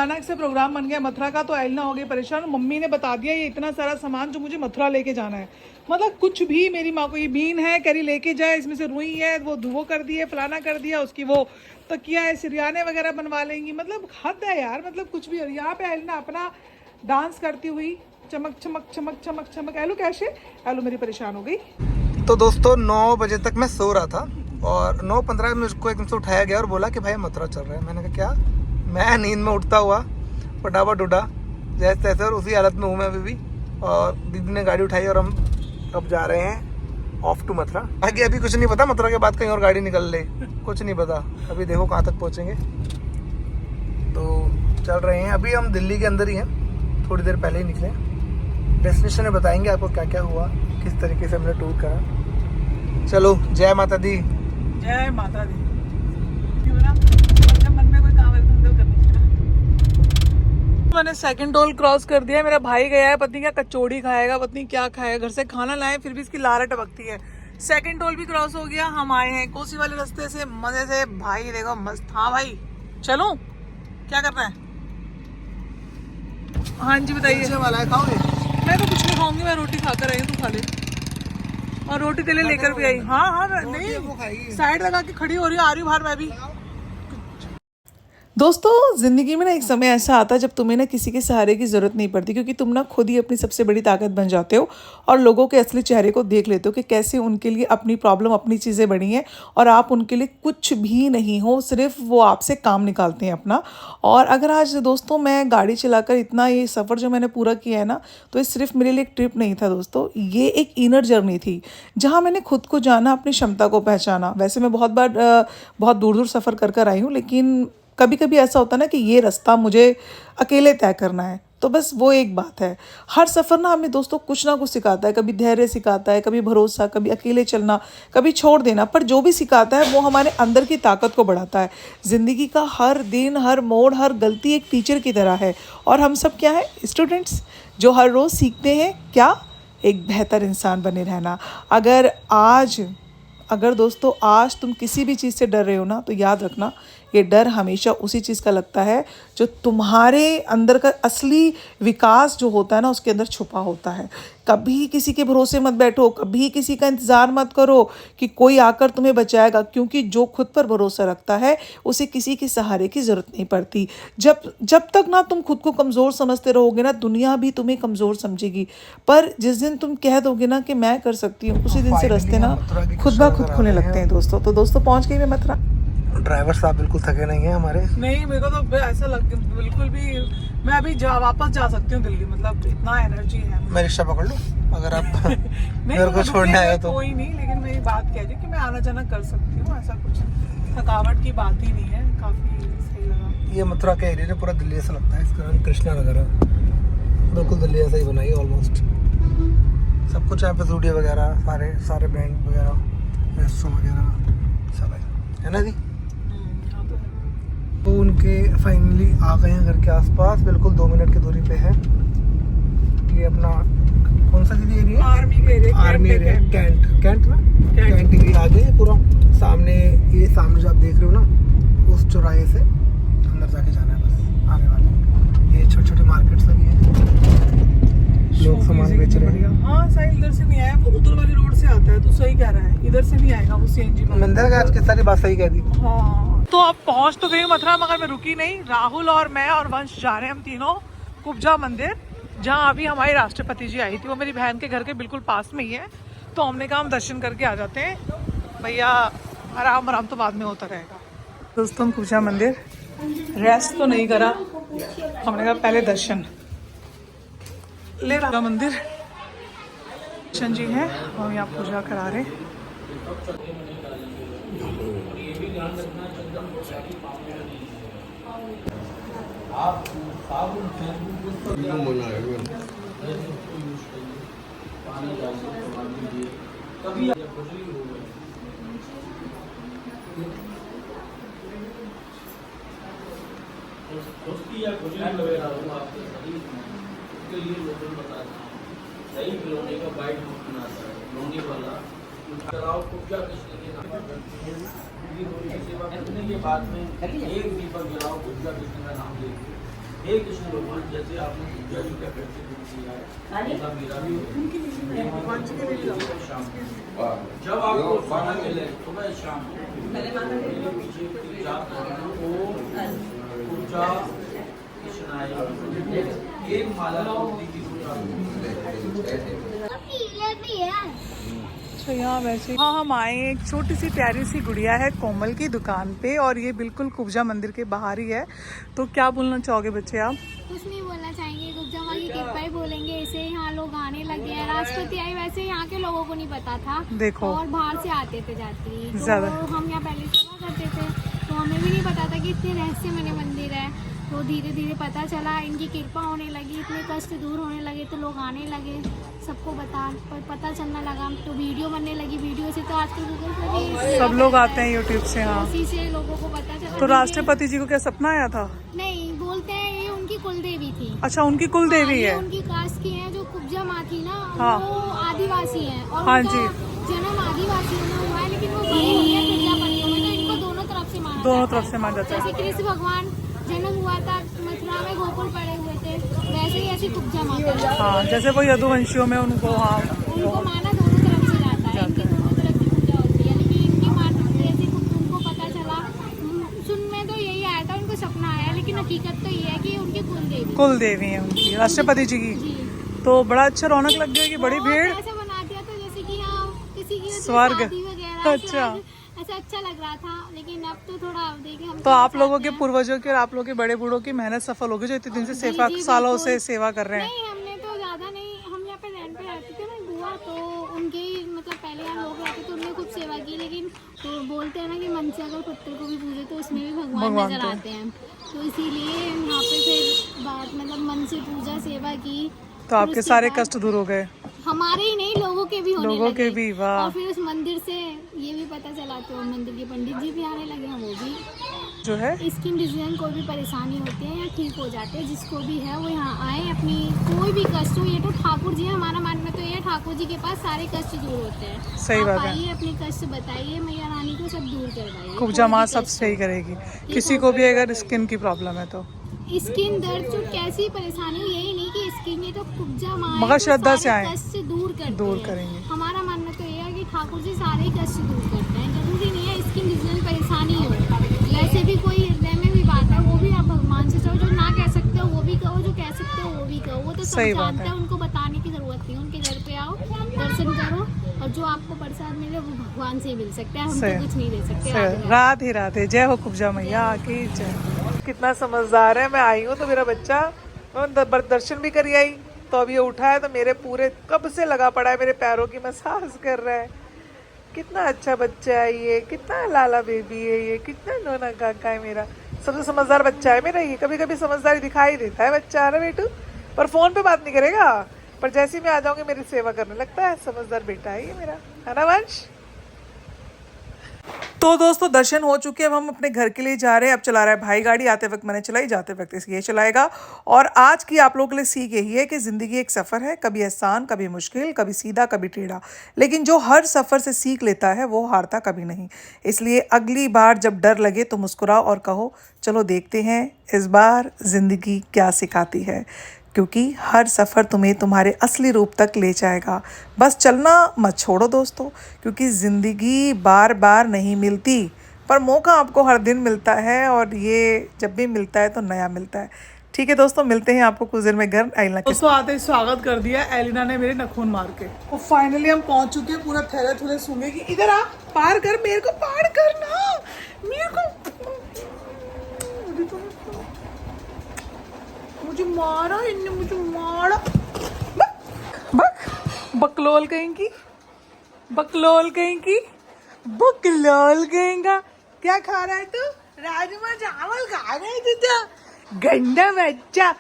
अचानक से प्रोग्राम बन गया मथुरा का, तो एलना हो गई परेशान। मम्मी ने बता दिया ये इतना सारा सामान जो मुझे मथुरा लेके जाना है, मतलब कुछ भी। मेरी माँ को ये बीन है, करी लेके जाए, इसमें से रुई है, वो कर दिए, फलाना कर दिया, उसकी वो तकिया है, सिरियाने वगैरह बनवा लेंगी। मतलब हद है यार, मतलब कुछ भी। और यहाँ पे एलना अपना डांस करती हुई चमक चमक चमक चमक चमक। एलू कैसे, एलू मेरी परेशान हो गई। तो दोस्तों 9 बजे तक मैं सो रहा था और 9:15 में मुझको एकदम से उठाया गया और बोला कि भाई मथुरा चल रहा है। मैंने कहा क्या? मैं नींद में उठता हुआ फटाफट उठा जैसे तैसे, और उसी हालत में हूँ मैं अभी भी। और दीदी ने गाड़ी उठाई और हम अब जा रहे हैं ऑफ टू मथुरा। आगे अभी कुछ नहीं पता, मथुरा के बाद कहीं और गाड़ी निकल ले, कुछ नहीं पता। अभी देखो कहाँ तक पहुँचेंगे। तो चल रहे हैं, अभी हम दिल्ली के अंदर ही हैं, थोड़ी देर पहले ही निकले। डेस्टिनेशन में बताएंगे आपको क्या क्या हुआ, किस तरीके से हमने टूर करा। चलो, जय माता दी। जय माता दी। मन में कोई काम है तो करना। मैंने सेकंड टोल क्रॉस कर दिया। मेरा भाई गया है, पत्नी क्या कचौड़ी खाएगा, पत्नी क्या खाएगा। घर से खाना लाए फिर भी इसकी लार टपकती है। सेकंड टोल भी क्रॉस हो गया। हम आए हैं कोसी वाले रास्ते से मजे से। भाई देखो मस्त। हाँ भाई चलो, क्या करना है? हाँ जी बताइए। वाला है, खाओगे? मैं तो कुछ नहीं खाऊंगी, मैं रोटी खाकर आई हूँ, तू खा ले। और रोटी तेले लेकर भी आई। हाँ हाँ नहीं, साइड लगा के खड़ी हो रही हूँ, आ रही हूँ बाहर मैं भी। दोस्तों जिंदगी में ना एक समय ऐसा आता है जब तुम्हें ना किसी के सहारे की जरूरत नहीं पड़ती, क्योंकि तुम ना खुद ही अपनी सबसे बड़ी ताकत बन जाते हो और लोगों के असली चेहरे को देख लेते हो कि कैसे उनके लिए अपनी प्रॉब्लम, अपनी चीज़ें बनी हैं और आप उनके लिए कुछ भी नहीं हो, सिर्फ वो आपसे काम निकालते हैं अपना। और अगर आज दोस्तों मैं गाड़ी चलाकर इतना ये सफ़र जो मैंने पूरा किया है ना, तो ये सिर्फ मेरे लिए एक ट्रिप नहीं था दोस्तों, ये एक इनर जर्नी थी जहाँ मैंने खुद को जाना, अपनी क्षमता को पहचाना। वैसे मैं बहुत बार बहुत दूर दूर सफ़र कर आई हूँ, लेकिन कभी कभी ऐसा होता है ना कि ये रास्ता मुझे अकेले तय करना है। तो बस वो एक बात है। हर सफ़र ना हमें दोस्तों कुछ ना कुछ सिखाता है। कभी धैर्य सिखाता है, कभी भरोसा, कभी अकेले चलना, कभी छोड़ देना। पर जो भी सिखाता है वो हमारे अंदर की ताकत को बढ़ाता है। ज़िंदगी का हर दिन, हर मोड़, हर गलती एक टीचर की तरह है। और हम सब क्या है? स्टूडेंट्स, जो हर रोज़ सीखते हैं क्या? एक बेहतर इंसान बने रहना। अगर दोस्तों आज तुम किसी भी चीज़ से डर रहे हो ना, तो याद रखना ये डर हमेशा उसी चीज़ का लगता है जो तुम्हारे अंदर का असली विकास जो होता है ना, उसके अंदर छुपा होता है। कभी किसी के भरोसे मत बैठो, कभी किसी का इंतज़ार मत करो कि कोई आकर तुम्हें बचाएगा, क्योंकि जो खुद पर भरोसा रखता है उसे किसी के सहारे की ज़रूरत नहीं पड़ती। जब तक ना तुम खुद को कमज़ोर समझते रहोगे ना, दुनिया भी तुम्हें कमज़ोर समझेगी। पर जिस दिन तुम कह दोगे ना कि मैं कर सकती हूँ, उसी दिन से रास्ते ना खुद ब खुद खुलने लगते हैं दोस्तों। तो दोस्तों पहुँच गई मैं मथुरा। ड्राइवर साहब बिल्कुल थके नहीं है हमारे। नहीं, मेरे को तो ऐसा लगता है बिल्कुल भी। मैं अभी वापस जा सकती हूँ दिल्ली, मतलब इतना एनर्जी है। मैं रिक्शा पकड़ लूँ अगर आप नहीं, मेरे को छोड़ने आए तो? कोई नहीं, लेकिन मेरी बात कह रही कि मैं आना जाना कर सकती हूँ, ऐसा कुछ थकावट की बात ही नहीं है। काफ़ी सही लगा। ये मथुरा का एरिया पूरा दिल्ली ऐसा लगता है। इसका नाम कृष्णा नगर है, बिल्कुल दिल्ली ऐसा ही बनाई है ऑलमोस्ट। सब कुछ यहाँ पे स्टूडियो वगैरह, सारे बैंड वगैरह, रेस्टोरेंट वगैरह सब है ना जी। तो उनके फाइनली आ गए हैं घर के आसपास, बिल्कुल 2 मिनट की दूरी पे है। ये अपना कौन सा दीदी एरिया? आर्मी एरिया, कैंट में कैंट एरिया आ गए पूरा। सामने ये सामने जो आप देख रहे हो ना, उस चौराहे से अंदर जाके जाना है बस, आने वाले। ये छोटे छोटे मार्केट्स लगे हैं, लोग सामान बेच रहे हैं। हाँ साहिल, इधर से नहीं आया, वो उधर वाली रोड से आता है। तो सही कह रहा है, इधर से नहीं आएगा वो सीएनजी में। मंदिर का आज की सारी बात सही कह दी। हाँ, तो अब पहुंच तो गई मथुरा, मगर मैं रुकी नहीं। राहुल और मैं और वंश जा रहे हैं, हम तीनों कुब्जा मंदिर, जहाँ अभी हमारी राष्ट्रपति जी आई थी। वो मेरी बहन के घर के बिल्कुल पास में ही है। तो हमने कहा हम दर्शन करके आ जाते हैं भैया, आराम तो बाद में होता रहेगा। दोस्तों हम कुब्जा मंदिर, रेस्ट तो नहीं करा, हमने कहा पहले दर्शन ले रहा। मंदिर दर्शन जी है, हम यहाँ पूजा करा रहे हैं। दोस्ती या कुछ भी वगैरह हो आपके के लिए लोगों को बताना सही खिलौने का बाइट बनाना है। खिलौने वाला चलाओ को क्या कृष्ण के नाम सेवा करने के बाद में एक दीपक जलाओ, कुछ कृष्ण का नाम लेके हे कृष्ण भगवान, जैसे आपने पूजा जी का करके दूध दिया है, ऐसा मेरा भी हो। शाम जब आपको समय मिले सुबह शाम मेरे पीछे जाप करना, ओम पूजा कृष्णाय, एक माला तुलसी की पूजा। तो यहाँ वैसे हाँ हम आए एक छोटी सी प्यारी सी गुड़िया है कोमल की दुकान पे, और ये बिल्कुल कुब्जा मंदिर के बाहर ही है। तो क्या बोलना चाहोगे बच्चे आप? कुछ नहीं बोलना चाहेंगे, कुब्जा माँ की कृपा ही बोलेंगे। ऐसे यहाँ लोग आने लगे हैं, राष्ट्रपति आई, वैसे यहाँ के लोगों को नहीं पता था। देखो और बाहर से आते थे यात्री, तो ज्यादा। हम यहाँ पहले सेवा करते थे, तो हमें भी नहीं पता था कि इतने रहस्यमय मंदिर है। तो धीरे धीरे पता चला, इनकी कृपा होने लगी, इतने कष्ट दूर होने लगे, तो लोग आने लगे, सबको पता चलने लगा, तो वीडियो बनने लगी। वीडियो से तो आजकल गूगल पर भी सब लोग आते हैं यूट्यूब से। हाँ, उसी से लोगों को पता चला। तो राष्ट्रपति जी को क्या सपना आया था? नहीं, बोलते हैं ये उनकी कुल देवी थी। अच्छा, उनकी कुल देवी ये है। उनकी कास्ट की है, जो कुब्जा माँ थी ना, हाँ। वो आदिवासी है, और हाँ उनका जी। जन्म आदिवासी में हुआ है, लेकिन वो बड़ी हुई है प्रजापतियों में, तो इनको दोनों तरफ से माना दोनों जाता तरफ है। से माना जाता है। जैसे कृष्ण भगवान जन्म हुआ था मथुरा में, गोकुल पड़े हुए थे, वैसे ही ऐसी कुब्जा माँ का, हाँ, जैसे वो यदुवंशियों में उनको, हाँ उनको माना दोनों तरफ से जाता है, इनकी दोनों तरफ की पूजा होती है। लेकिन इनकी माता ऐसी उनको पता चला, सुन में तो यही आया था, उनको सपना आया, लेकिन हकीकत तो ये है कि उनकी कुल देवी है उनकी, राष्ट्रपति जी की। जी। तो बड़ा अच्छा रौनक लग गया कि बड़ी बहुत भीड़। ऐसा बना दिया था जैसे कि यहाँ किसी की स्वर्ग। शादी वगैरह, अच्छा। स्वर्ग, ऐसा अच्छा लग रहा था। लेकिन अब तो थोड़ा देखिए, हम तो आप लोगों के पूर्वजों की और आप लोगों के बड़े बूढ़ों की मेहनत सफल होगी, जो इतने दिन से जी, सेवा जी, सालों बिल्कुल। से सेवा कर रहे हैं। नहीं, हमने तो ज्यादा नहीं, हम यहाँ पे रेंट पे रहते थे ना बुआ, तो उनके ही मतलब पहले यहाँ लोग रहते थे, उनने खूब सेवा की। लेकिन तो बोलते हैं ना कि मन से अगर पत्थर को भी पूजे तो उसमें भी भगवान नजर आते हैं, तो इसीलिए यहाँ पे फिर बात मतलब मन से पूजा सेवा की। तो आपके उसके सारे बाद कष्ट दूर हो गए? हमारे ही नहीं, लोगों के भी होने लोगों लगे। के भी, वाह। और फिर उस मंदिर से ये भी पता चला, तो मंदिर के पंडित जी भी आने लगे हैं, वो भी जो है स्किन डिजीज कोई भी परेशानी होती है या ठीक हो जाते हैं, जिसको भी है वो यहाँ आए, अपनी कोई भी कष्ट हो। ये तो ठाकुर जी है, हमारा मानना तो ये है, ठाकुर जी के पास सारे कष्ट दूर होते हैं। सही आप बात है। आइए, अपने कष्ट बताइए, मैया रानी को सब दूर करवाइए। कुब्जा कोई माँ भी सब कष्ट सही करेगी, किसी को भी अगर स्किन की प्रॉब्लम है तो। स्किन दर्द जो कैसी परेशानी हो, यही नहीं कि स्किन, ये तो कुब्जा माँ है, मगर वो श्रद्धा से सारे आए। कष्ट दूर करते दूर हैं। करेंगे। हमारा मानना तो ये है कि ठाकुर जी सारे ही कष्ट दूर करते हैं। जरूरी नहीं है स्किन डिजीज परेशानी हो, वैसे भी कोई हृदय में भी बात है, वो भी आप भगवान से चाहो, जो ना कह सकते हो वो भी कहो, जो कह सकते हो वो भी कहो। वो तो सब सही बात जानते है। हैं, उनको बताने की जरूरत नहीं है। उनके घर पे आओ, दर्शन करो, और जो आपको प्रसाद मिले वो भगवान से ही मिल सकता है, हम सही। तो कुछ नहीं दे सकते। सही। राधे राधे, जय हो कुब्जा मैया की जय। कितना समझदार है। मैं आई हूँ तो मेरा बच्चा, मैं दर्शन भी करी आई, तो अभी ये उठा है तो मेरे पूरे कब से लगा पड़ा है, मेरे पैरों की मसाज कर रहा है। कितना अच्छा बच्चा है ये, कितना लाला बेबी है ये, कितना नोना काका है मेरा। सबसे समझदार बच्चा है मेरा ये। कभी कभी समझदारी दिखाई देता है बच्चा, अरे बेटू, पर फोन पे बात नहीं करेगा, पर जैसे ही मैं आ जाऊंगी मेरी सेवा करने लगता है। समझदार बेटा है ये मेरा, है ना वंश? तो दोस्तों दर्शन हो चुके हैं, अब हम अपने घर के लिए जा रहे हैं। अब चला रहा है भाई गाड़ी, आते वक्त मैंने चलाई, जाते वक्त ये चलाएगा। और आज की आप लोगों के लिए सीख यही है कि ज़िंदगी एक सफ़र है, कभी आसान, कभी मुश्किल, कभी सीधा, कभी टेढ़ा, लेकिन जो हर सफ़र से सीख लेता है वो हारता कभी नहीं। इसलिए अगली बार जब डर लगे तो मुस्कुराओ और कहो, चलो देखते हैं इस बार ज़िंदगी क्या सिखाती है, क्योंकि हर सफ़र तुम्हें तुम्हारे असली रूप तक ले जाएगा। बस चलना मत छोड़ो दोस्तों, क्योंकि ज़िंदगी बार बार नहीं मिलती, पर मौका आपको हर दिन मिलता है, और ये जब भी मिलता है तो नया मिलता है। ठीक है दोस्तों, मिलते हैं आपको कुछ देर में घर एलिना के। दोस्तों आते ही स्वागत कर दिया एलिना ने मेरे नखून मार के, और फाइनली हम पहुंच चुके हैं। पूरा थैले थुले सूंघे कि इधर आ, पार कर, मेरे को पार करना, मेरे को मुझे मारा इनने, मुझे मारा। बकलोल कहेंगी, बकलोल कहेंगी, बकलोल कहेंगा। क्या खा रहा है तू? राजमा चावल खा रहे थे, गंदा बच्चा।